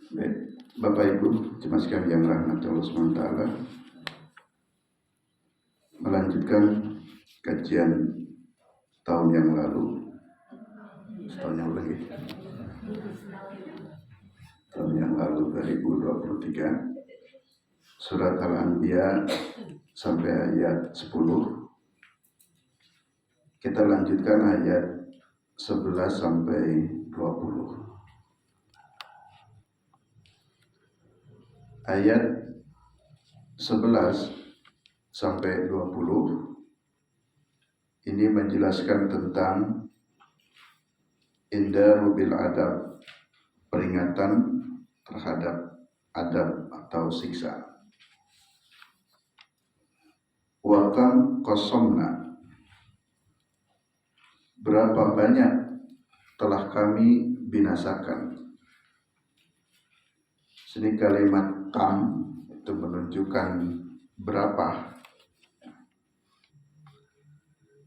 Baik, Bapak Ibu jemaat sekalian yang rahmat Allah SWT, melanjutkan kajian tahun yang lalu, tahun yang lalu 2023, surat Al-Anbiya sampai ayat 10. Kita lanjutkan ayat 11 sampai 20. Ayat 11 sampai 20 ini menjelaskan tentang indaru bil adab, peringatan terhadap adab atau siksa. Wa kam qasamna, berapa banyak telah kami binasakan. Sini kalimat kam itu menunjukkan berapa.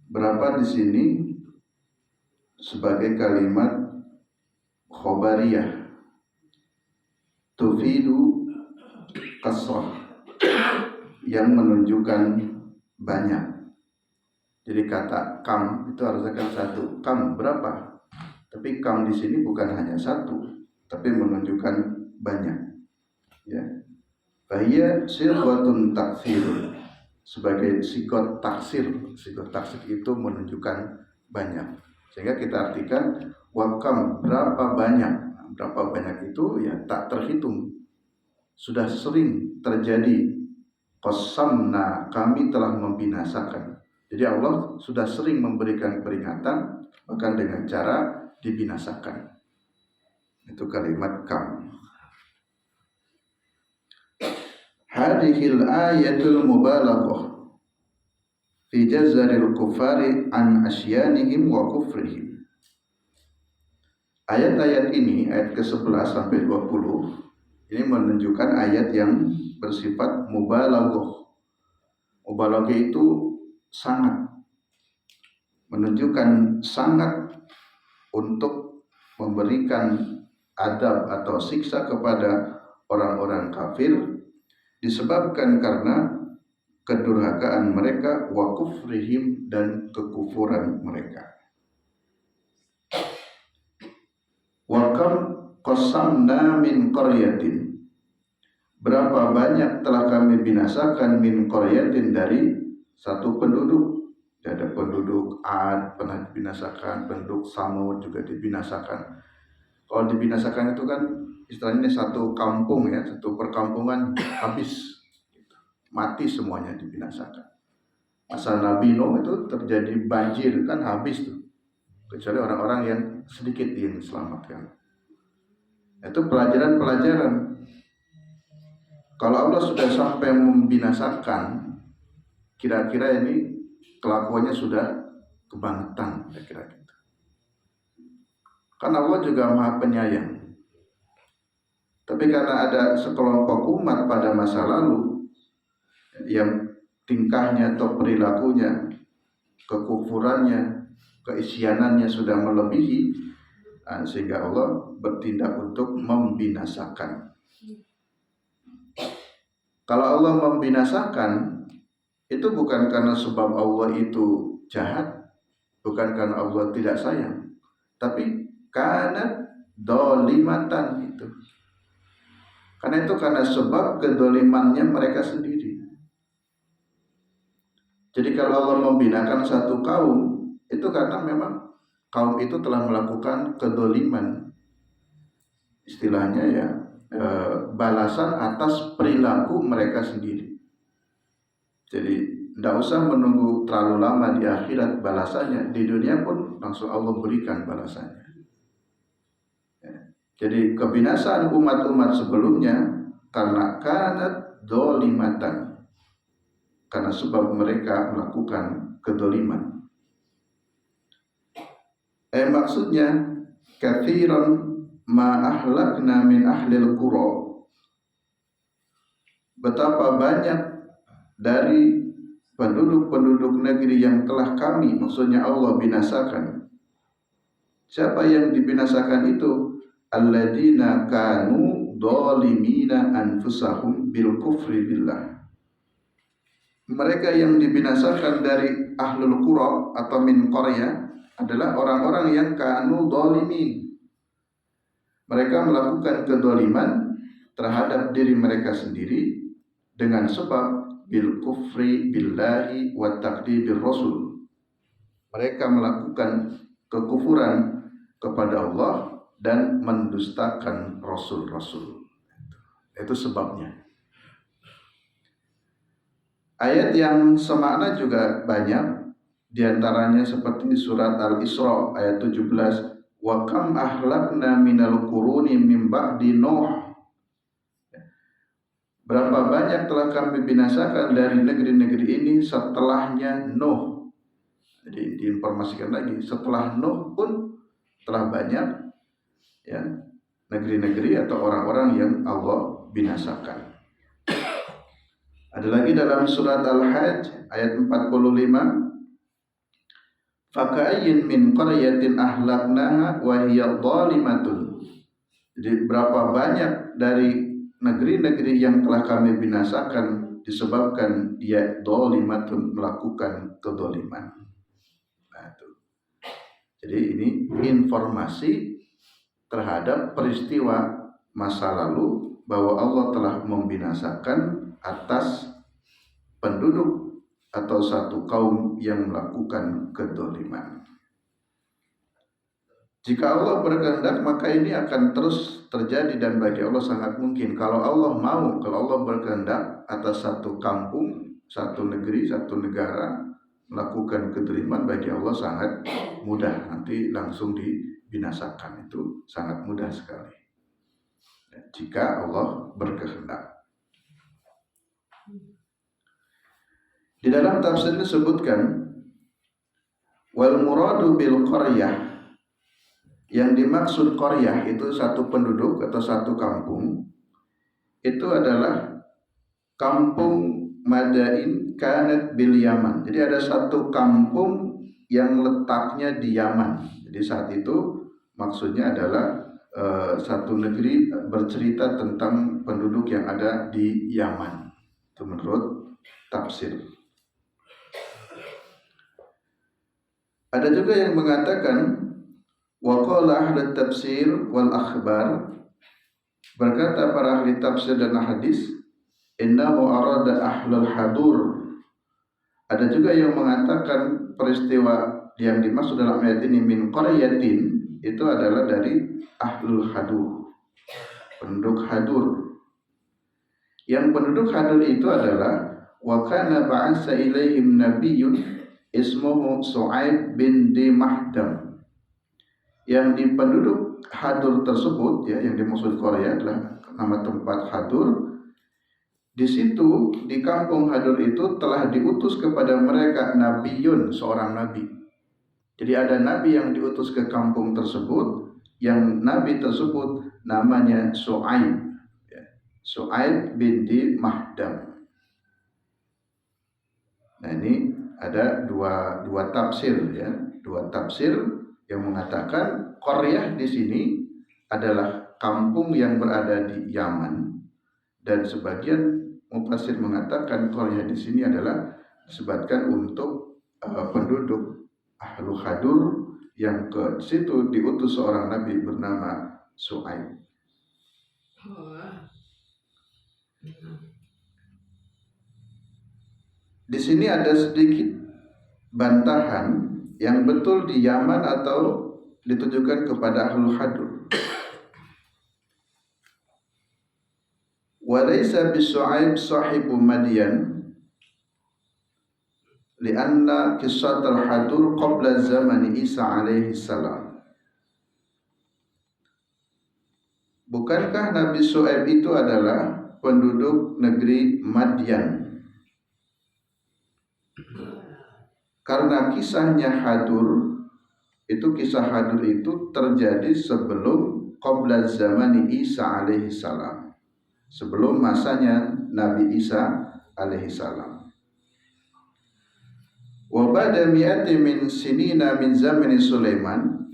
Berapa di sini sebagai kalimat khobariyah, tufidu kasrah, yang menunjukkan banyak. Jadi kata kam itu harusnya kan satu. Kam berapa? Tapi kam di sini bukan hanya satu, tapi menunjukkan banyak. Ya, bahaya sirghatun taksir, sebagai sigot taksir. Sigot taksir itu menunjukkan banyak. Sehingga kita artikan wakam, berapa banyak. Berapa banyak itu ya tak terhitung, sudah sering terjadi. Qasamna, kami telah membinasakan. Jadi Allah sudah sering memberikan peringatan, bahkan dengan cara dibinasakan. Itu kalimat kam. Hadhil ayatul mubalaghah fi jazaril kufari an asyanihim wa kufrihim. Ayat-ayat ini, ayat ke-11 sampai 20, ini menunjukkan ayat yang bersifat mubalaghah. Mubalaghah itu sangat, menunjukkan sangat untuk memberikan adab atau siksa kepada orang-orang kafir, disebabkan karena kedurhakaan mereka, wa kufrihim, dan kekufuran mereka. Wa kam qasamna min qaryatin, berapa banyak telah kami binasakan min qaryatin, dari satu penduduk. Ada penduduk Ad pernah dibinasakan, penduduk Samud juga dibinasakan. Kalau dibinasakan itu kan istilahnya satu kampung ya, satu perkampungan habis, mati semuanya, dibinasakan. Masa Nabi Nuh itu terjadi banjir, kan habis tuh, kecuali orang-orang yang sedikit yang diselamatkan. Itu pelajaran-pelajaran. Kalau Allah sudah sampai membinasakan, kira-kira ini kelakuannya sudah kebangetan, kira-kira gitu. Karena Allah juga Maha Penyayang. Tapi karena ada sekelompok umat pada masa lalu yang tingkahnya atau perilakunya, kekufurannya, keisyanannya sudah melebihi, sehingga Allah bertindak untuk membinasakan. Kalau Allah membinasakan, itu bukan karena sebab Allah itu jahat, bukan karena Allah tidak sayang, tapi karena dolimatan itu. Karena itu karena sebab kedolimannya mereka sendiri. Jadi kalau Allah membinakan satu kaum, itu karena memang kaum itu telah melakukan kedoliman. Istilahnya ya, balasan atas perilaku mereka sendiri. Jadi tidak usah menunggu terlalu lama di akhirat balasannya, di dunia pun langsung Allah berikan balasannya. Ya. Jadi kebinasaan umat-umat sebelumnya karena kanat dolimatan, karena sebab mereka melakukan kedoliman. Maksudnya kathiran ma ahlakna min ahlil qura, betapa banyak dari penduduk-penduduk negeri yang telah kami, maksudnya Allah, binasakan. Siapa yang dibinasakan itu? Alladzina kanu dhalimina anfusahum bil kufri billah. Mereka yang dibinasakan dari ahlul qura atau min qarya adalah orang-orang yang kanu dhalimin. Mereka melakukan kedoliman terhadap diri mereka sendiri dengan sebab bil kufri billahi wa takdzibir rasul. Mereka melakukan kekufuran kepada Allah dan mendustakan rasul-rasul. Itu sebabnya. Ayat yang semakna juga banyak, di antaranya seperti surat Al-Isra ayat 17, wa kam ahlakna minal quruni min ba'di Nuh. Berapa banyak telah kami binasakan dari negeri-negeri ini setelahnya Nuh. Jadi diinformasikan lagi, setelah Nuh pun telah banyak ya negeri-negeri atau orang-orang yang Allah binasakan. Ada lagi dalam surat Al-Hajj ayat 45, faka'ayyin min qaryatin ahlaknaha wa hiya dhalimatun. Jadi berapa banyak dari negeri-negeri yang telah kami binasakan disebabkan dia dhalimatun, melakukan kedoliman. Nah, itu. Jadi ini informasi terhadap peristiwa masa lalu bahwa Allah telah membinasakan atas penduduk atau satu kaum yang melakukan kedoliman. Jika Allah berkehendak maka ini akan terus terjadi, dan bagi Allah sangat mungkin. Kalau Allah mau, kalau Allah berkehendak atas satu kampung, satu negeri, satu negara melakukan kedoliman, bagi Allah sangat mudah, nanti langsung dibinasakan. Itu sangat mudah sekali jika Allah berkehendak. Di dalam tafsir disebutkan wal muradu bil qaryah, yang dimaksud qaryah itu satu penduduk atau satu kampung, itu adalah kampung Madain kanat bil Yaman. Jadi ada satu kampung yang letaknya di Yaman. Jadi saat itu maksudnya adalah satu negeri bercerita tentang penduduk yang ada di Yaman. Itu menurut tafsir. Ada juga yang mengatakan wa qala ahli tafsir wal akhbar, berkata para ahli tafsir dan hadis, innahu arada ahlul hadur. Ada juga yang mengatakan peristiwa yang dimaksud dalam ayat ini min qaryatin itu adalah dari ahlul hadur, penduduk hadur. Yang penduduk hadur itu adalah wa kana ba'asa ilaihim nabiyyun ismuhu Su'aib bin Dimahdam. Yang di penduduk hadur tersebut, ya, yang dimaksud Korea adalah nama tempat hadur. Di situ di kampung hadur itu telah diutus kepada mereka nabiyun, seorang nabi. Jadi ada nabi yang diutus ke kampung tersebut, yang nabi tersebut namanya Su'aib, ya. Su'aib bin Dimahdam. Nah ini ada dua tafsir, ya, dua tafsir yang mengatakan qaryah di sini adalah kampung yang berada di Yaman, dan sebagian mufassir mengatakan qaryah di sini adalah disebutkan untuk penduduk ahlu hadur yang ke situ diutus seorang nabi bernama Su'aib. Di sini ada sedikit bantahan yang betul di Yaman atau ditujukan kepada ahlul hadur. Wa laysa bi Su'aib sahibu Madyan lianna qissat al-hadur qabla zaman Isa alaihi salam. Bukankah Nabi Su'aib itu adalah penduduk negeri Madyan? Karena kisahnya hadur itu, kisah hadur itu terjadi sebelum qabla zaman Isa alaihi salam, sebelum masanya Nabi Isa alaihi salam. Wa ba'da mi'ati min sinina min zamani Sulaiman,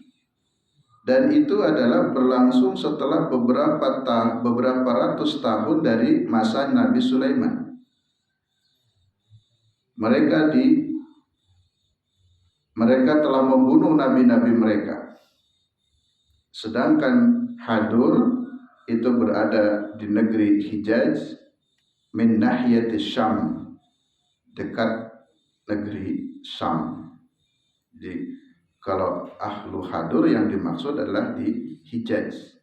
dan itu adalah berlangsung setelah beberapa ratus tahun dari masa Nabi Sulaiman. Mereka telah membunuh nabi-nabi mereka. Sedangkan Hadur itu berada di negeri Hijaz min nahiyati Syam, dekat negeri Syam. Jadi kalau ahlu Hadur yang dimaksud adalah di Hijaz.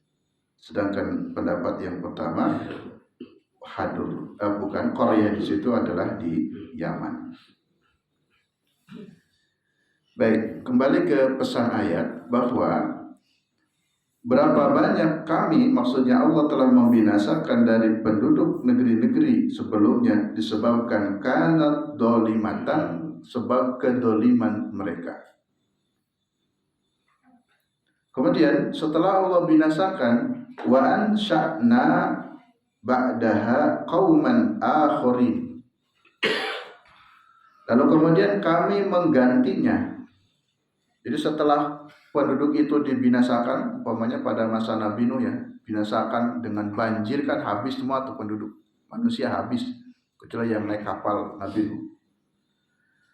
Sedangkan pendapat yang pertama Hadur bukan Korea, di situ adalah di Yaman. Baik, kembali ke pesan ayat bahwa berapa banyak kami, maksudnya Allah telah membinasakan dari penduduk negeri-negeri sebelumnya disebabkan kanat dolimatan, sebab kedoliman mereka. Kemudian setelah Allah binasakan, wa ansha'na ba'daha qauman akharin. Lalu kemudian kami menggantinya. Jadi setelah penduduk itu dibinasakan, umpamanya pada masa Nabi Nuh ya, binasakan dengan banjir, kan habis semua tuh penduduk, manusia habis, kecuali yang naik kapal Nabi Nuh.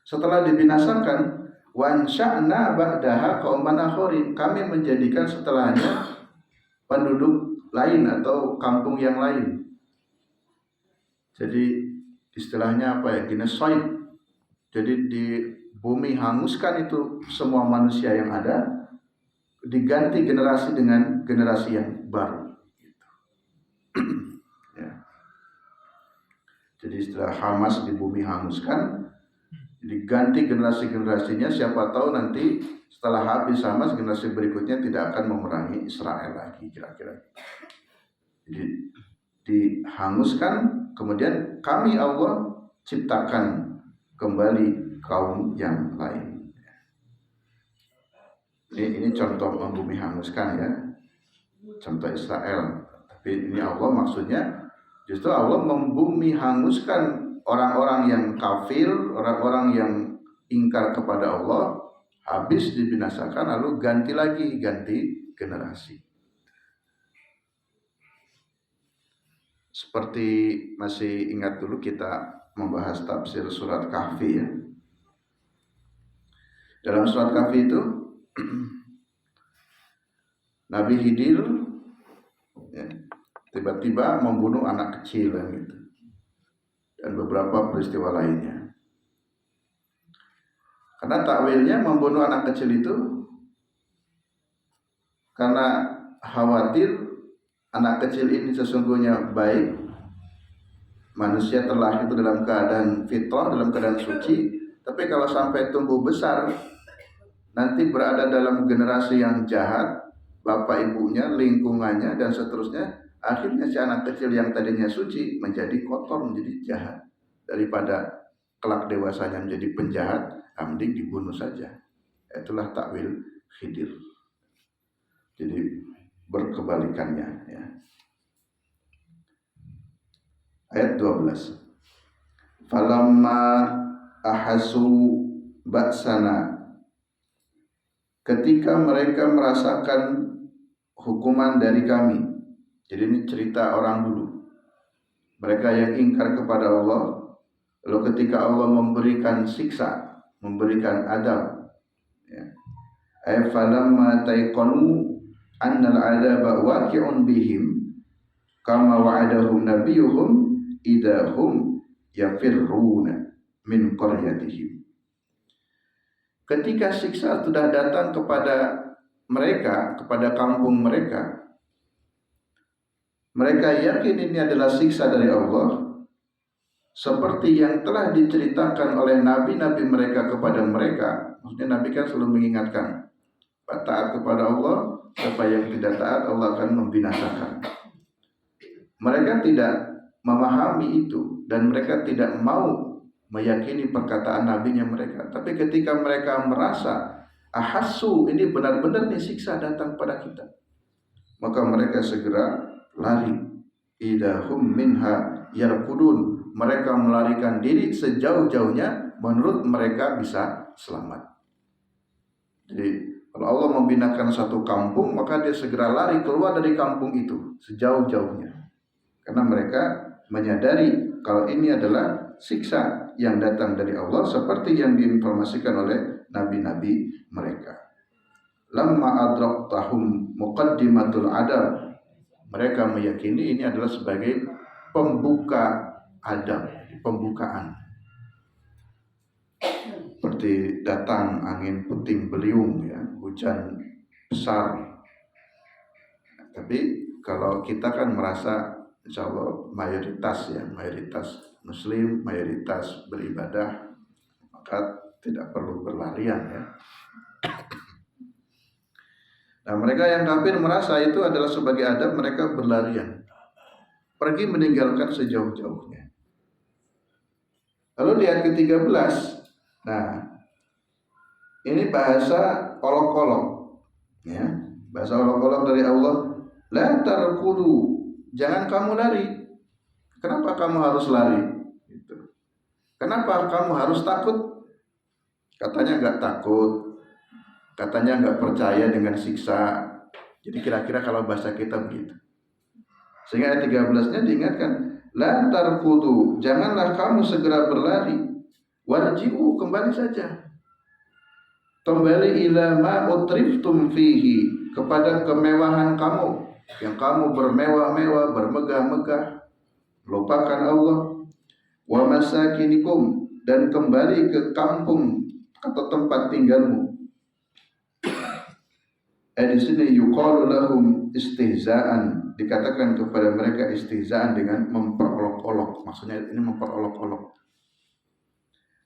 Setelah dibinasakan, wansya'na ba'daha qauman akharin, kami menjadikan setelahnya penduduk lain atau kampung yang lain. Jadi istilahnya apa ya, genocide. Jadi di bumi hanguskan itu semua manusia yang ada, diganti generasi dengan generasi yang baru. Ya. Jadi istilah Hamas di bumi hanguskan, diganti generasi-generasinya, siapa tahu nanti setelah habis Hamas, generasi berikutnya tidak akan memerangi Israel lagi, kira-kira. Jadi dihanguskan, kemudian kami Allah ciptakan kembali kaum yang lain. Ini contoh membumi hanguskan ya, contoh Israel. Tapi ini Allah maksudnya justru Allah membumi hanguskan orang-orang yang kafir, orang-orang yang ingkar kepada Allah, habis dibinasakan, lalu ganti generasi. Seperti masih ingat dulu kita membahas tafsir surat Kahfi ya. Dalam surat Kahfi itu Nabi Khidir ya, tiba-tiba membunuh anak kecil gitu, dan beberapa peristiwa lainnya. Karena takwilnya membunuh anak kecil itu karena khawatir anak kecil ini sesungguhnya baik, manusia terlahir itu dalam keadaan fitrah, dalam keadaan suci, tapi kalau sampai tumbuh besar nanti berada dalam generasi yang jahat, bapak ibunya, lingkungannya dan seterusnya, akhirnya si anak kecil yang tadinya suci menjadi kotor, menjadi jahat. Daripada kelak dewasanya menjadi penjahat, mending dibunuh saja. Itulah takwil Khidir. Jadi berkebalikannya ya. Ayat 12. Falamma ahasu ba'sana, ketika mereka merasakan hukuman dari kami. Jadi ini cerita orang dulu, mereka yang ingkar kepada Allah. Lalu ketika Allah memberikan siksa, memberikan adab ya. Ay falamma taiqanu annal adaba waqi'un bihim kama wa'adahum nabiyuhum idahum yafirruna min qaryatihim. Ketika siksa sudah datang kepada mereka, kepada kampung mereka, mereka yakin ini adalah siksa dari Allah, seperti yang telah diceritakan oleh nabi-nabi mereka kepada mereka. Maksudnya Nabi kan selalu mengingatkan, taat kepada Allah, siapa yang tidak taat Allah akan membinasakan. Mereka tidak memahami itu dan mereka tidak mau meyakini perkataan nabinya mereka. Tapi ketika mereka merasa ahasu, ini benar-benar nih siksa datang pada kita, maka mereka segera lari. Idahum minha yarkudun, mereka melarikan diri sejauh-jauhnya menurut mereka bisa selamat. Jadi Kalau Allah membinakan satu kampung, maka dia segera lari keluar dari kampung itu sejauh-jauhnya. Karena mereka menyadari kalau ini adalah siksa yang datang dari Allah seperti yang diinformasikan oleh nabi-nabi mereka. Lamma adraktahum muqaddimatul adab. Mereka meyakini ini adalah sebagai pembuka adab, pembukaan. Seperti datang angin puting beliung, ya, hujan besar. Tapi kalau kita kan merasa insya Allah mayoritas muslim, mayoritas beribadah, maka tidak perlu berlarian, ya. Nah, mereka yang kafir merasa itu adalah sebagai adab, mereka berlarian, pergi meninggalkan sejauh-jauhnya. Lalu di ayat ke-13, nah ini bahasa olok-olok, ya, bahasa olok-olok dari Allah. La tarkudu, jangan kamu lari. Kenapa kamu harus lari? Gitu. Kenapa kamu harus takut? Katanya nggak takut, katanya nggak percaya dengan siksa. Jadi kira-kira kalau bahasa kita begitu. Sehingga ayat 13-nya diingatkan, la tarkudu, janganlah kamu segera berlari. Warji'u, kembali saja. Kembali ila ma utriftum fihi, kepada kemewahan kamu, yang kamu bermewah-mewah, bermegah-megah, lupakan Allah. Wa masakinikum, dan kembali ke kampung atau tempat tinggalmu. Di sini yuqalu lahum istihzaan, dikatakan kepada mereka istihzaan dengan memperolok-olok. Maksudnya ini memperolok-olok.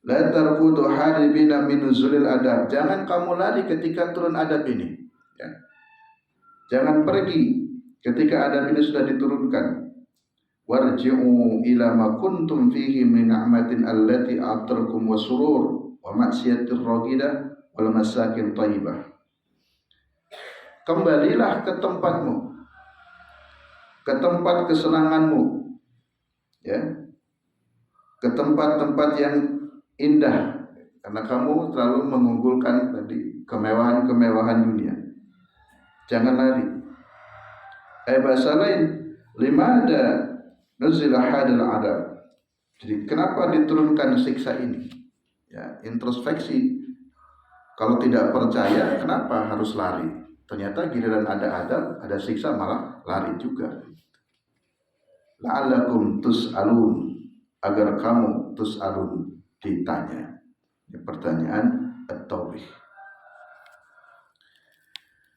La tarkudu haribina min nuzulil adab, jangan kamu lari ketika turun adab ini, ya. Jangan pergi ketika adab ini sudah diturunkan. Warji'u ila ma kuntum fihi min ni'matin allati a'tarkum wa surur wa maksiatir ragidah wal masakin thayyibah. Kembalilah ke tempatmu, ke tempat kesenanganmu, ya, ke tempat-tempat yang indah, karena kamu terlalu mengunggulkan tadi kemewahan-kemewahan dunia. Jangan lari. Bahasa lain, limada nuzila hadal adab. Jadi kenapa diturunkan siksa ini? Ya, introspeksi. Kalau tidak percaya, kenapa harus lari? Ternyata giliran ada adab, ada siksa, malah lari juga. La'allakum tus'alun, agar kamu tus'alun, ditanya. Pertanyaan at-taubih.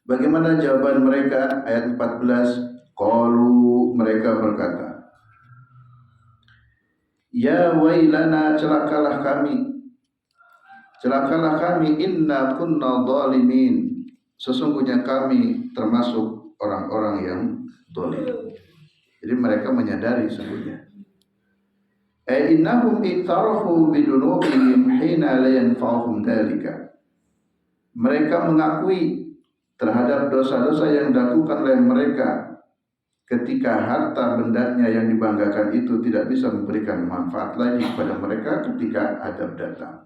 Bagaimana jawaban mereka? Ayat 14, qalu, mereka berkata, ya wailana, celakalah kami, inna kunna zalimin, sesungguhnya kami termasuk orang-orang yang zalim. Jadi mereka menyadari sesungguhnya. Innahum iktarafu bidunubihim hina la yanfa'uhum dzalika. Mereka mengakui terhadap dosa-dosa yang dilakukan oleh mereka ketika harta bendanya yang dibanggakan itu tidak bisa memberikan manfaat lagi kepada mereka ketika adab datang.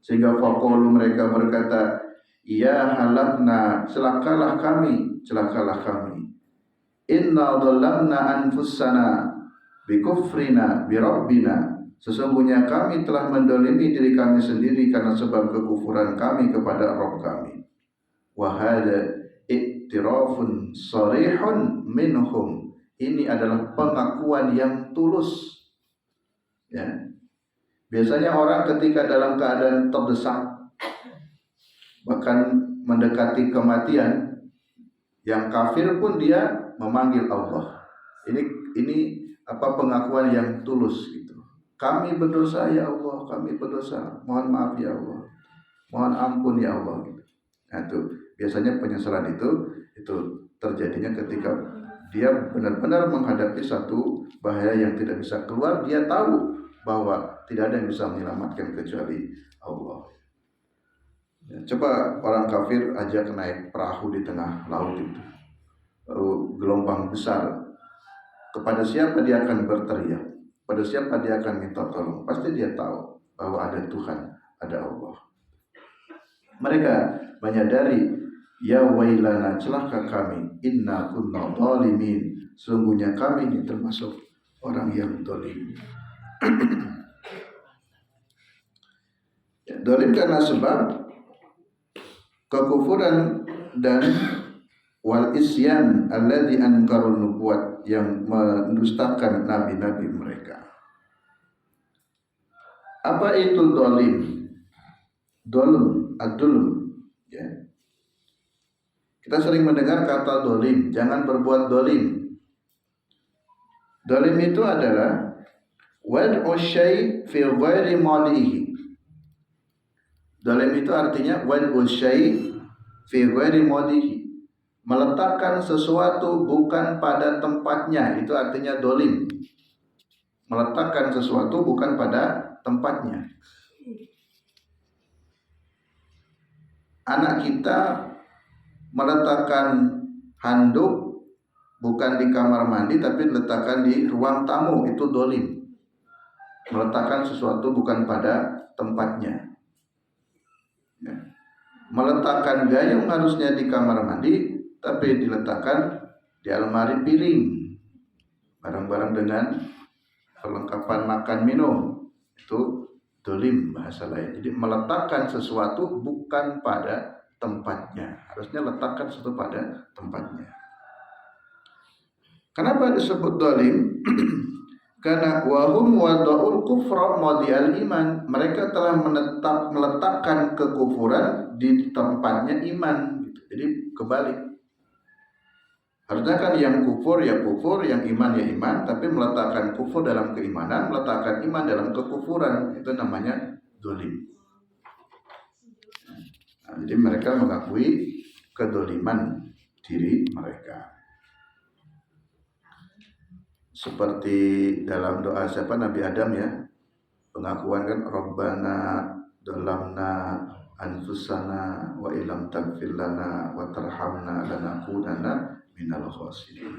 Sehingga faqulu, mereka berkata, ya halakna, celakalah kami. Inna dhalamna anfusana bikufrina birabbina, sesungguhnya kami telah mendolimi diri kami sendiri karena sebab kekufuran kami kepada Rabb kami. Wa hadza i'tirafun sharihun minhum, ini adalah pengakuan yang tulus, ya. Biasanya orang ketika dalam keadaan terdesak, bahkan mendekati kematian, yang kafir pun dia memanggil Allah. Ini pengakuan yang tulus gitu. Kami berdosa ya Allah, kami berdosa. Mohon maaf ya Allah. Mohon ampun ya Allah gitu. Nah, itu biasanya penyesalan itu terjadinya ketika dia benar-benar menghadapi satu bahaya yang tidak bisa keluar. Dia tahu bahwa tidak ada yang bisa menyelamatkan kecuali Allah. Ya, coba orang kafir ajak naik perahu di tengah laut itu, lalu gelombang besar. Kepada siapa dia akan berteriak? Pada siapa dia akan minta tolong? Pasti dia tahu bahwa ada Tuhan, ada Allah. Mereka menyadari Ya wailana, celaka kami, inna kunna zalimin, sesungguhnya kami ini termasuk orang yang zalim. Ya, zalim karena sebab kekufuran dan wal isyan alladzi ankarun nubuwat, yang mendustakan nabi-nabi mereka. Apa itu zalim? Dolum, ad-dulm, ya. Kita sering mendengar kata zalim, jangan berbuat zalim. Zalim itu adalah wad'u syai' fi ghairi malihi. Zalim itu artinya wad'u syai' fi ghairi malihi, meletakkan sesuatu bukan pada tempatnya, itu artinya zalim. Meletakkan sesuatu bukan pada tempatnya. Anak kita meletakkan handuk bukan di kamar mandi tapi diletakkan di ruang tamu, itu zalim. Meletakkan sesuatu bukan pada tempatnya. Ya. Meletakkan gayung harusnya di kamar mandi tapi diletakkan di almari piring, barang-barang dengan perlengkapan makan minum, itu zalim bahasa lain. Jadi meletakkan sesuatu bukan pada tempatnya, harusnya letakkan sesuatu pada tempatnya. Kenapa disebut zalim? Karena wahum wada'ul kufra madi'al iman, mereka telah meletakkan kekufuran di tempatnya iman, gitu. Jadi kebalik. Harusnya kan yang kufur ya kufur, yang iman ya iman, tapi meletakkan kufur dalam keimanan, meletakkan iman dalam kekufuran, itu namanya zalim. Nah, jadi mereka mengakui kedoliman diri mereka. Seperti dalam doa siapa, Nabi Adam ya, pengakuan kan, Rabbana dalamna anfusana wa ilam taghfir lana wa tarhamna lanakunanna minal khasirin.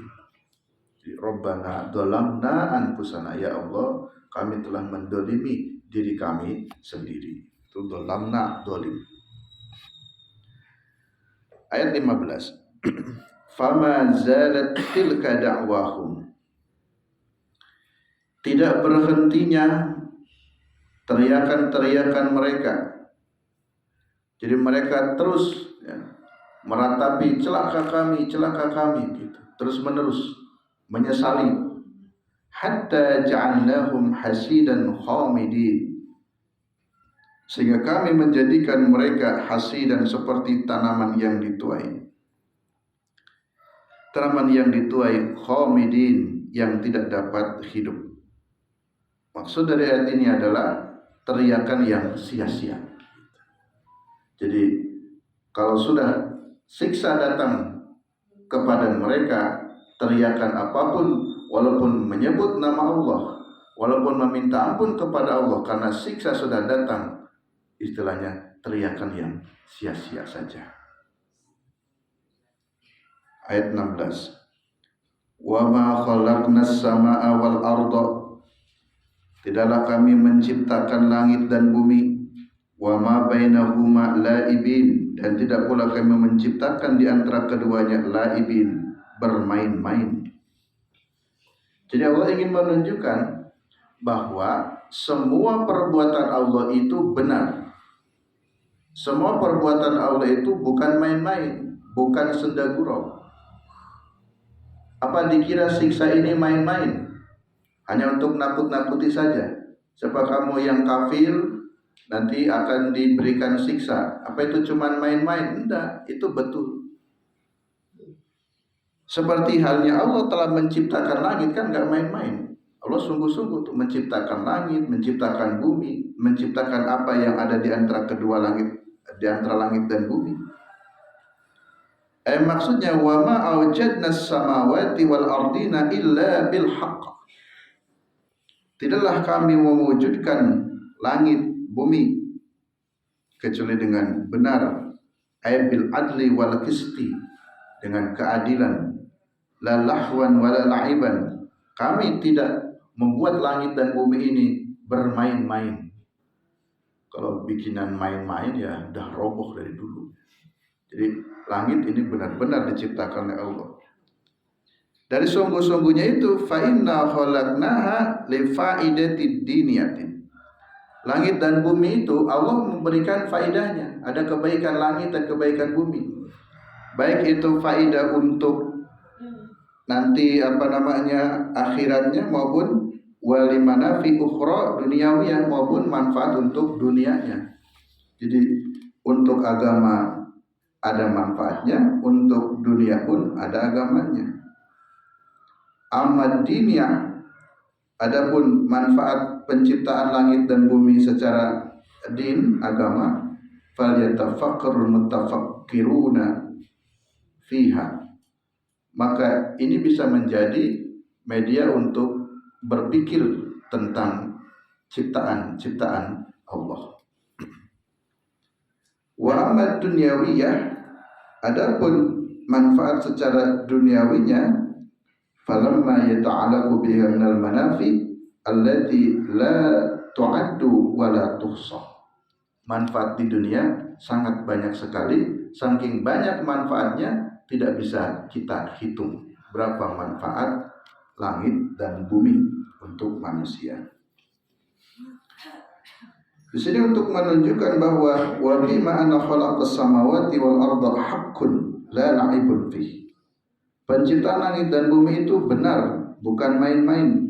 Jadi Rabbana dalamna anfusana, ya Allah kami telah mendolimi diri kami sendiri. Itu dalamna, dolim. Ayat 15. Fama zalat tilka da'wahum, tidak berhentinya teriakan-teriakan mereka. Jadi mereka terus ya, meratapi celaka kami gitu, terus menerus menyesali. Hatta ja'alnahum hasidan khamidin, sehingga kami menjadikan mereka hasidan, seperti tanaman yang dituai. Tanaman yang dituai, khamidin, yang tidak dapat hidup. Maksud dari ayat ini adalah teriakan yang sia-sia. Jadi kalau sudah siksa datang kepada mereka, teriakan apapun, walaupun menyebut nama Allah, walaupun meminta ampun kepada Allah, karena siksa sudah datang, istilahnya teriakan yang sia-sia saja. Ayat 16. Wa ma khalaqnas samaa'a wal arda, tidaklah kami menciptakan langit dan bumi, wa ma bainahuma laibin, dan tidak pula kami menciptakan di antara keduanya laibin, bermain-main. Jadi Allah ingin menunjukkan bahwa semua perbuatan Allah itu benar. Semua perbuatan Allah itu bukan main-main, bukan senda gurau. Apa dikira siksa ini main-main? Hanya untuk nakut-nakuti saja. Siapa kamu yang kafir nanti akan diberikan siksa. Apa itu cuma main-main? Enggak, itu betul. Seperti halnya Allah telah menciptakan langit, kan enggak main-main. Allah sungguh-sungguh untuk menciptakan langit, menciptakan bumi, menciptakan apa yang ada di antara kedua langit, di antara langit dan bumi. Maksudnya wa ma awjadna as-samawati wal ardina illa bil haqq. Tidaklah kami mewujudkan langit, bumi kecuali dengan benar. Ay bil adli wal qisti, dengan keadilan. La lahwan wala la'iban. Kami tidak membuat langit dan bumi ini bermain-main. Kalau bikinan main-main ya udah roboh dari dulu. Jadi langit ini benar-benar diciptakan oleh Allah. Dari sungguh-sungguhnya itu fa inna khalaqnaha li faidatid diniyatin. Langit dan bumi itu Allah memberikan faidahnya. Ada kebaikan langit dan kebaikan bumi. Baik itu faidah untuk nanti akhiratnya maupun walimana fi ukhra duniawiyah maupun manfaat untuk dunianya. Jadi untuk agama ada manfaatnya, untuk dunia pun ada agamanya. Amad diniyah, adapun manfaat penciptaan langit dan bumi secara din agama, falyatafakkarul mutafakkiruna fiha. Maka ini bisa menjadi media untuk berpikir tentang ciptaan Allah. Wa amad dunyawiyah, adapun manfaat secara duniawinya, falamma yata'allaqu biha minal manafi allati la tu'addu wa la tuhsa. Manfaat di dunia sangat banyak sekali, saking banyak manfaatnya tidak bisa kita hitung berapa manfaat langit dan bumi untuk manusia. Di sini untuk menunjukkan bahwa wa bima anna khalaqas samawati wal arda haqqun la la'ibun fi. Penciptaan langit dan bumi itu benar, bukan main-main.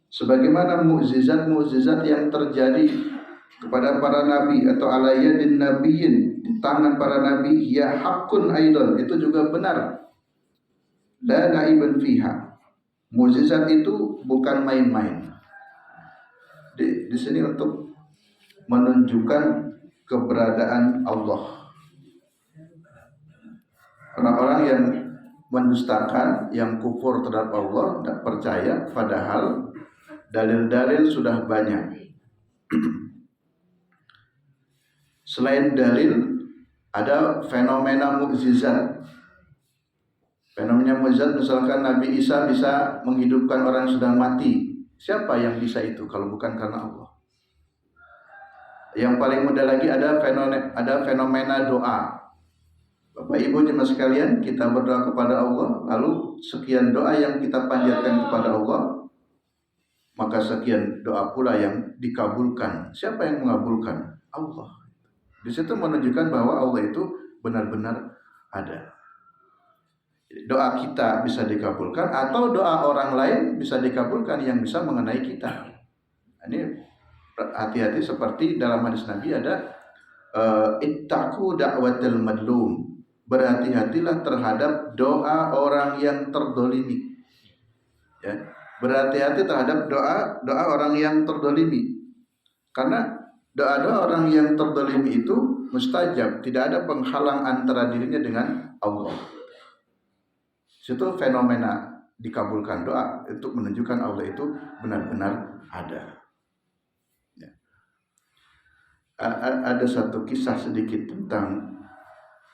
Sebagaimana mukjizat-mukjizat yang terjadi kepada para nabi atau ala yadin nabiyyin, di tangan para nabi, ya haqqun aidan, itu juga benar. La la'ibun fiha. Mukjizat itu bukan main-main. Di sini untuk menunjukkan keberadaan Allah. Orang-orang yang mendustakan, yang kufur terhadap Allah, tidak percaya, padahal dalil-dalil sudah banyak. Selain dalil, ada fenomena mukjizat. Fenomena mukjizat, misalkan Nabi Isa bisa menghidupkan orang yang sedang mati. Siapa yang bisa itu kalau bukan karena Allah? Yang paling mudah lagi ada fenomena doa. Bapak Ibu jemaah sekalian, kita berdoa kepada Allah, lalu sekian doa yang kita panjatkan kepada Allah, maka sekian doa pula yang dikabulkan. Siapa yang mengabulkan? Allah. Di situ menunjukkan bahwa Allah itu benar-benar ada. Doa kita bisa dikabulkan atau doa orang lain bisa dikabulkan yang bisa mengenai kita. Ini hati-hati, seperti dalam hadis Nabi ada ittaqu da'watal madlum. Berhati-hatilah terhadap doa orang yang terdolimi. Ya, berhati-hati terhadap doa orang yang terdolimi. Karena doa-doa orang yang terdolimi itu mustajab, tidak ada penghalang antara dirinya dengan Allah. Itu fenomena dikabulkan doa, untuk menunjukkan Allah itu benar-benar ada. Ada satu kisah sedikit tentang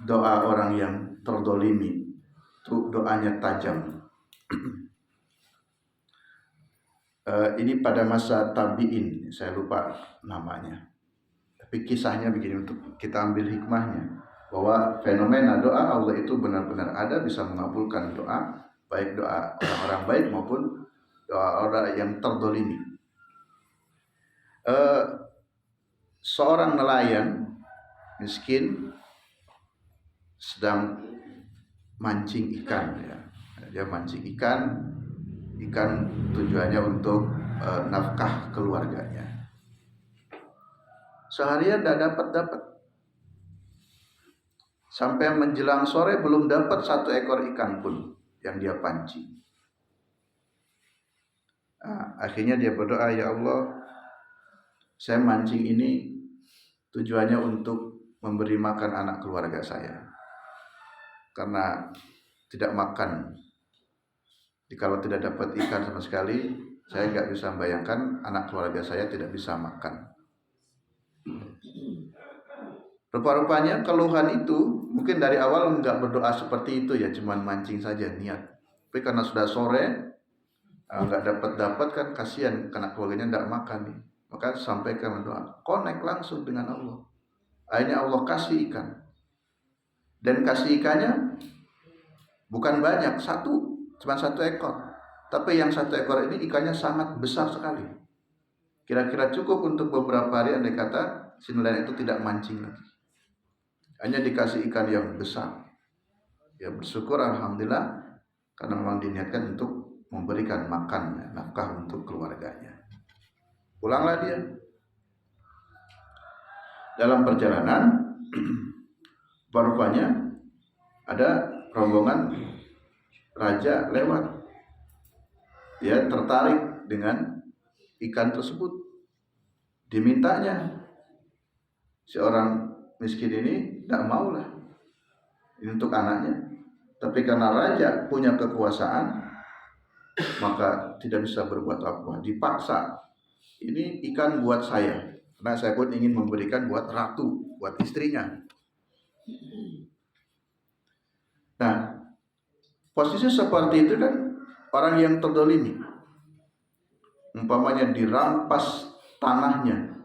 doa orang yang terdolimi. Itu doanya tajam. Ini pada masa tabi'in, saya lupa namanya. Tapi kisahnya begini, untuk kita ambil hikmahnya, bahwa fenomena doa Allah itu benar-benar ada, bisa mengabulkan doa, baik doa orang-orang baik maupun doa orang yang terdolimi. Seorang nelayan miskin sedang mancing ikan, ya. Dia mancing ikan tujuannya untuk nafkah keluarganya. Seharian tidak dapat, sampai menjelang sore belum dapat satu ekor ikan pun yang dia pancing. Akhirnya dia berdoa, ya Allah, saya mancing ini tujuannya untuk memberi makan anak keluarga saya, karena tidak makan. Kalau tidak dapat ikan sama sekali, saya nggak bisa membayangkan anak keluarga saya tidak bisa makan. Rupa-rupanya keluhan itu mungkin dari awal nggak berdoa seperti itu, ya cuman mancing saja niat. Tapi karena sudah sore nggak dapat kan, kasihan anak keluarganya nggak makan nih. Maka sampaikan doa, connect langsung dengan Allah. Akhirnya Allah kasih ikan. Dan kasih ikannya bukan banyak, cuma satu ekor. Tapi yang satu ekor ini ikannya sangat besar sekali. Kira-kira cukup untuk beberapa hari, andai kata si nelayan itu tidak mancing lagi. Hanya dikasih ikan yang besar. Ya bersyukur alhamdulillah, karena memang diniatkan untuk memberikan makan, nafkah untuk keluarganya. Pulanglah dia. Dalam perjalanan rupanya ada rombongan raja lewat. Dia tertarik dengan ikan tersebut. Dimintanya. Si orang miskin ini tidak maulah. Ini untuk anaknya. Tapi karena raja punya kekuasaan, maka tidak bisa berbuat apa. Dipaksa. Ini ikan buat saya. Karena saya pun ingin memberikan buat ratu, buat istrinya. Nah, posisi seperti itu kan orang yang terdolimi. Umpamanya dirampas tanahnya,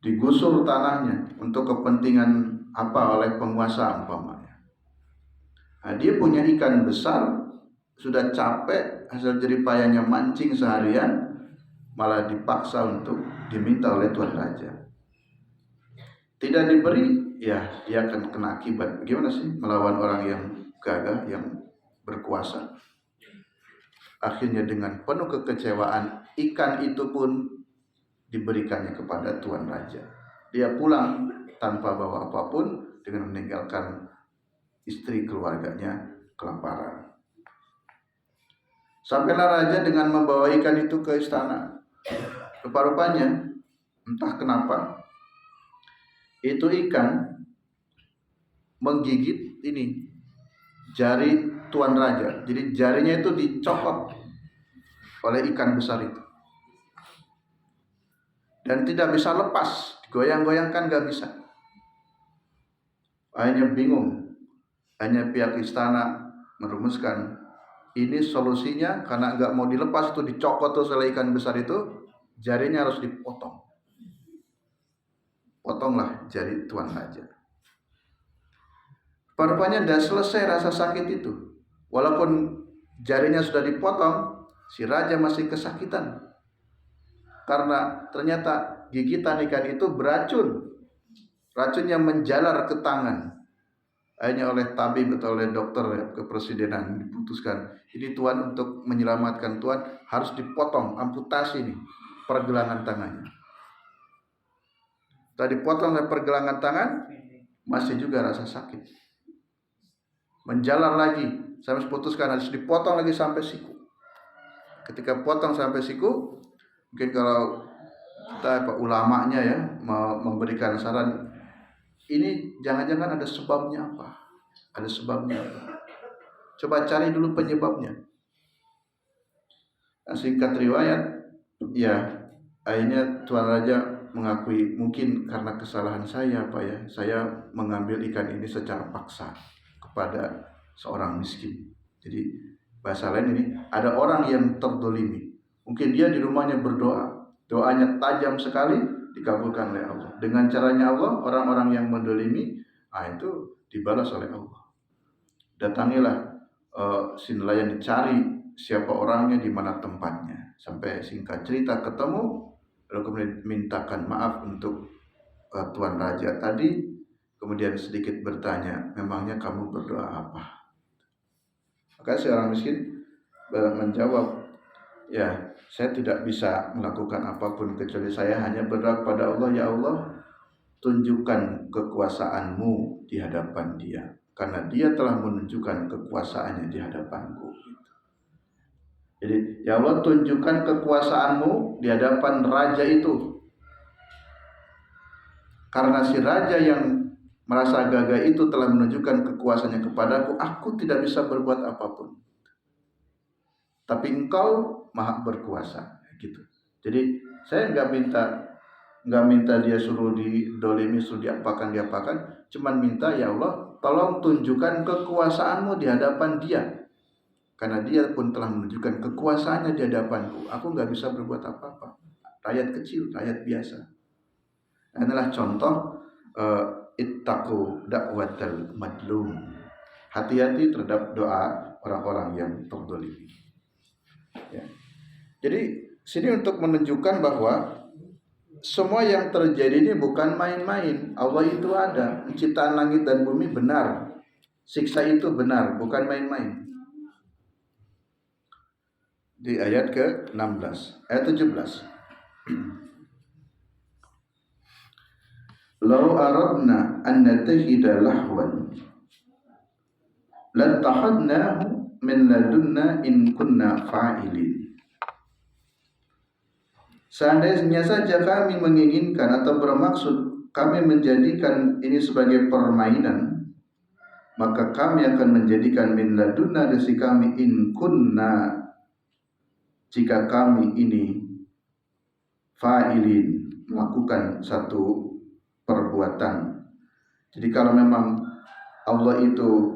digusur tanahnya untuk kepentingan apa oleh penguasa umpamanya. Nah, dia punya ikan besar, sudah capek hasil jeripayanya mancing seharian, malah dipaksa untuk diminta oleh tuan raja. Tidak diberi, ya dia akan kena akibat. Bagaimana sih melawan orang yang gagah, yang berkuasa? Akhirnya dengan penuh kekecewaan, ikan itu pun diberikannya kepada tuan raja. Dia pulang tanpa bawa apapun, dengan meninggalkan istri keluarganya kelaparan. Sampailah raja dengan membawa ikan itu ke istana. Rupa-rupanya, entah kenapa, itu ikan menggigit ini jari tuan raja. Jadi jarinya itu dicopot oleh ikan besar itu. Dan tidak bisa lepas, digoyang-goyangkan gak bisa. Akhirnya bingung. Hanya pihak istana merumuskan, ini solusinya karena gak mau dilepas, itu dicopot terus oleh ikan besar itu, jarinya harus dipotong. Potonglah jari tuan raja. Rupanya tidak selesai rasa sakit itu. Walaupun jarinya sudah dipotong, si raja masih kesakitan. Karena ternyata gigitan ikan itu beracun. Racunnya menjalar ke tangan. Akhirnya oleh tabib atau oleh dokter kepresidenan diputuskan, ini tuan untuk menyelamatkan tuan harus dipotong, amputasi nih pergelangan tangannya. Setelah dipotong oleh pergelangan tangan, masih juga rasa sakit. Menjalar lagi, sampai putuskan harus dipotong lagi sampai siku. Ketika potong sampai siku, mungkin kalau kita ulamanya ya memberikan saran, ini jangan-jangan ada sebabnya apa? Ada sebabnya apa? Coba cari dulu penyebabnya. Nah, singkat riwayat, ya akhirnya tuan raja mengakui, mungkin karena kesalahan saya Pak ya, saya mengambil ikan ini secara paksa kepada seorang miskin. Jadi bahasa lain ini, ada orang yang terdolimi. Mungkin dia di rumahnya berdoa, doanya tajam sekali, dikabulkan oleh Allah. Dengan caranya Allah, orang-orang yang mendolimi, itu dibalas oleh Allah. Datangilah si nelayan, dicari siapa orangnya, di mana tempatnya. Sampai singkat cerita ketemu, lalu kemudian mintakan maaf untuk tuan raja tadi. Kemudian sedikit bertanya, memangnya kamu berdoa apa? Maka si orang miskin menjawab, ya saya tidak bisa melakukan apapun kecuali saya hanya berdoa kepada Allah, ya Allah, tunjukkan kekuasaanmu di hadapan dia, karena dia telah menunjukkan kekuasaannya di hadapanku. Jadi ya Allah, tunjukkan kekuasaanmu di hadapan raja itu, karena si raja yang merasa gagah itu telah menunjukkan kekuasaannya kepadaku, aku tidak bisa berbuat apapun. Tapi engkau maha berkuasa, gitu. Jadi saya nggak minta dia suruh didolimi, suruh diapakan, cuman minta, ya Allah, tolong tunjukkan kekuasaanmu di hadapan dia, karena dia pun telah menunjukkan kekuasaannya di hadapanku. Aku nggak bisa berbuat apa-apa, rakyat kecil, rakyat biasa. Inilah contoh ittaqu da'watal madlum. Hati-hati terhadap doa orang-orang yang terzalimi. Ya. Jadi sini untuk menunjukkan bahwa semua yang terjadi ini bukan main-main. Allah itu ada, penciptaan langit dan bumi benar. Siksa itu benar, bukan main-main. Di ayat ke-16, ayat 17. Lau aradna an natahida lahwan lattakhadnahu min ladunna in kunna fa'ilin. Seandainya saja kami menginginkan atau bermaksud kami menjadikan ini sebagai permainan, maka kami akan menjadikan min ladunna dari sisi kami in kunna, jika kami ini fa'ilin, melakukan satu perbuatan. Jadi kalau memang Allah itu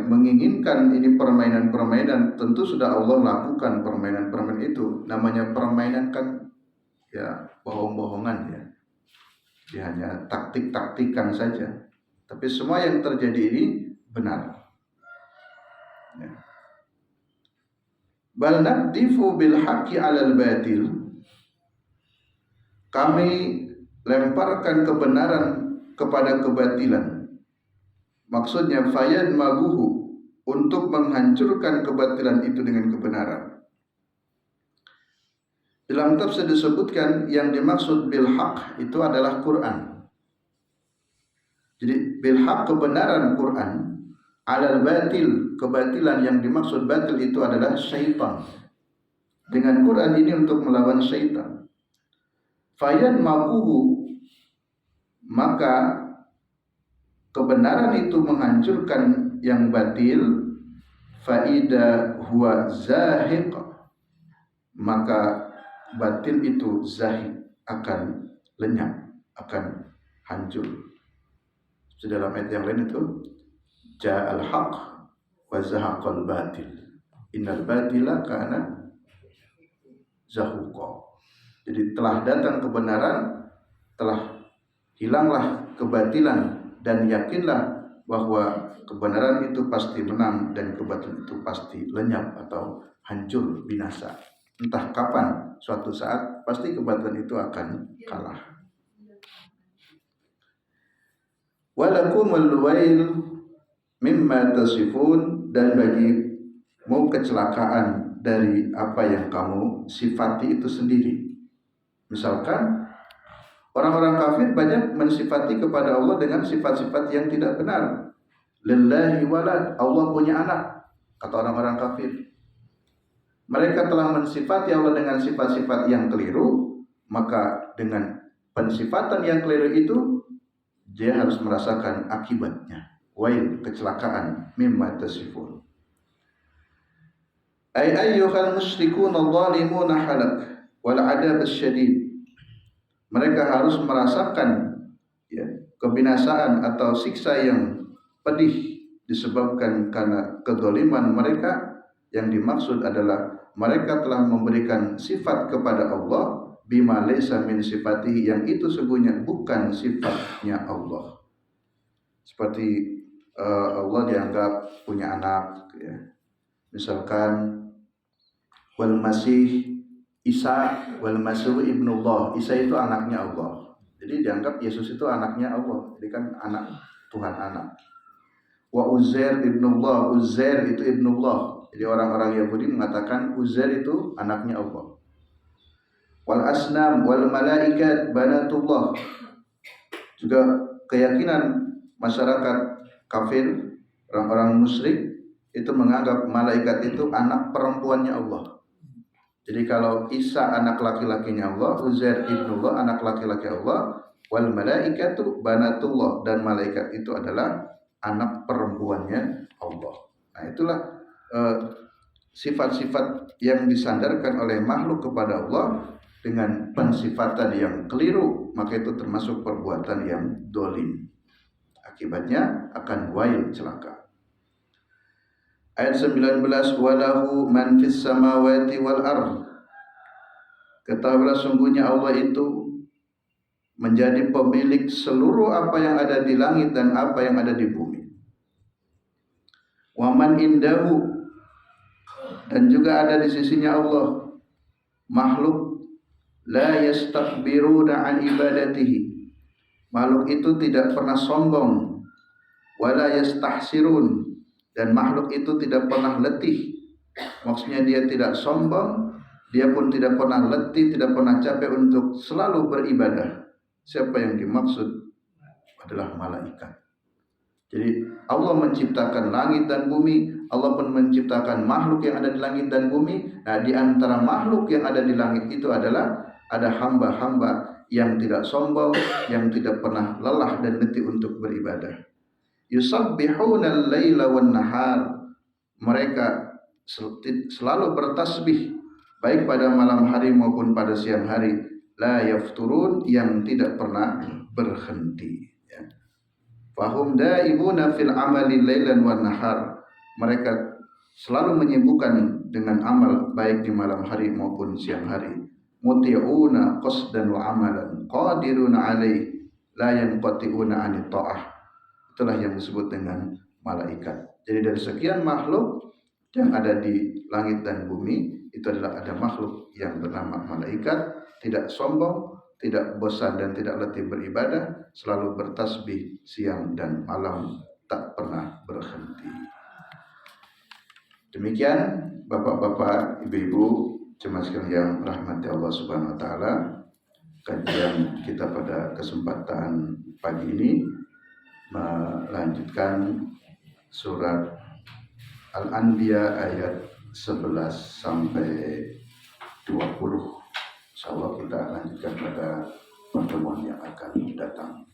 menginginkan ini permainan-permainan, tentu sudah Allah lakukan permainan-permainan itu. Namanya permainan kan ya bohong-bohongan ya. Dia hanya taktik-taktikan saja. Tapi semua yang terjadi ini benar. Ya. Bal naqdifu bil haqqi 'alal batil. Kami lemparkan kebenaran kepada kebatilan. Maksudnya fayad maguhu, untuk menghancurkan kebatilan itu dengan kebenaran. Dalam tafsir disebutkan yang dimaksud bil haq itu adalah Quran. Jadi bil haq kebenaran Quran, alal batil kebatilan yang dimaksud batil itu adalah syaitan. Dengan Quran ini untuk melawan syaitan. Fayad maguhu, maka kebenaran itu menghancurkan yang batil. Faida huwa zahiq, maka batil itu zahid, akan lenyap, akan hancur. Dalam ayat yang lain itu ja'al haq wa zahaqal batil innal batila kana zahuqa. Jadi telah datang kebenaran, telah hilanglah kebatilan, dan yakinlah bahwa kebenaran itu pasti menang dan kebatilan itu pasti lenyap atau hancur, binasa. Entah kapan, suatu saat pasti kebatilan itu akan kalah. Walakumul wail mimma tasifun, dan bagimu kecelakaan dari apa yang kamu sifati itu sendiri. Misalkan orang-orang kafir banyak mensifati kepada Allah dengan sifat-sifat yang tidak benar. Lillahi walad, Allah punya anak, kata orang-orang kafir. Mereka telah mensifati Allah dengan sifat-sifat yang keliru, maka dengan pensifatan yang keliru itu dia harus merasakan akibatnya. Wail, kecelakaan, mimma tasifun. Ay ayyuhal musyrikuna zalimuna halak wal adab asyadid. Mereka harus merasakan ya, kebinasaan atau siksa yang pedih disebabkan karena kezaliman mereka. Yang dimaksud adalah mereka telah memberikan sifat kepada Allah bima laysa min sifatihi, yang itu sebenarnya bukan sifatnya Allah. Seperti Allah dianggap punya anak ya. Misalkan wal masih Isa wal Masih ibnullah, Isa itu anaknya Allah. Jadi dianggap Yesus itu anaknya Allah. Jadi kan anak Tuhan, anak. Wa Uzair ibnullah, Uzair itu ibnullah. Jadi orang-orang Yahudi mengatakan Uzair itu anaknya Allah. Wal asnam wal malaikat banatullah. Juga keyakinan masyarakat kafir, orang-orang musyrik itu menganggap malaikat itu anak perempuannya Allah. Jadi kalau Isa anak laki-lakinya Allah, Uzair ibnullah anak laki-laki Allah, wal malaikatu banatullah, dan malaikat itu adalah anak perempuannya Allah. Nah itulah sifat-sifat yang disandarkan oleh makhluk kepada Allah dengan pensifatan yang keliru, maka itu termasuk perbuatan yang dolim. Akibatnya akan wail, celaka. Ayat 19, walahu man fis samawati wal ardh. Ketahuilah sungguhnya Allah itu menjadi pemilik seluruh apa yang ada di langit dan apa yang ada di bumi. Wa man indahu, dan juga ada di sisinya Allah makhluk la yastakbiruna an ibadatihi. Makhluk itu tidak pernah sombong, wala yastahsirun, dan makhluk itu tidak pernah letih. Maksudnya dia tidak sombong, dia pun tidak pernah letih, tidak pernah capek untuk selalu beribadah. Siapa yang dimaksud adalah malaikat. Jadi Allah menciptakan langit dan bumi, Allah pun menciptakan makhluk yang ada di langit dan bumi. Nah, di antara makhluk yang ada di langit itu adalah ada hamba-hamba yang tidak sombong, yang tidak pernah lelah dan letih untuk beribadah. Yusabbihuna al-laila wan nahar. Mereka selalu bertasbih baik pada malam hari maupun pada siang hari. La yafturun, yang tidak pernah berhenti, ya. Fahum daimuna fil amali lailan wan nahar. Mereka selalu menyibukkan dengan amal baik di malam hari maupun siang hari. Muti'una qasdan wa amalan qadiruna alaih la yanqati'una anit ta'ah. Itulah yang disebut dengan malaikat. Jadi dari sekian makhluk yang ada di langit dan bumi, itu adalah ada makhluk yang bernama malaikat, tidak sombong, tidak bosan dan tidak letih beribadah, selalu bertasbih siang dan malam, tak pernah berhenti. Demikian bapak-bapak, ibu-ibu, jemaah sekalian yang rahmati Allah Subhanahu wa taala, kajian kita pada kesempatan pagi ini melanjutkan surat Al-Anbiya ayat 11 sampai 20. Insyaallah kita lanjutkan pada pertemuan yang akan datang.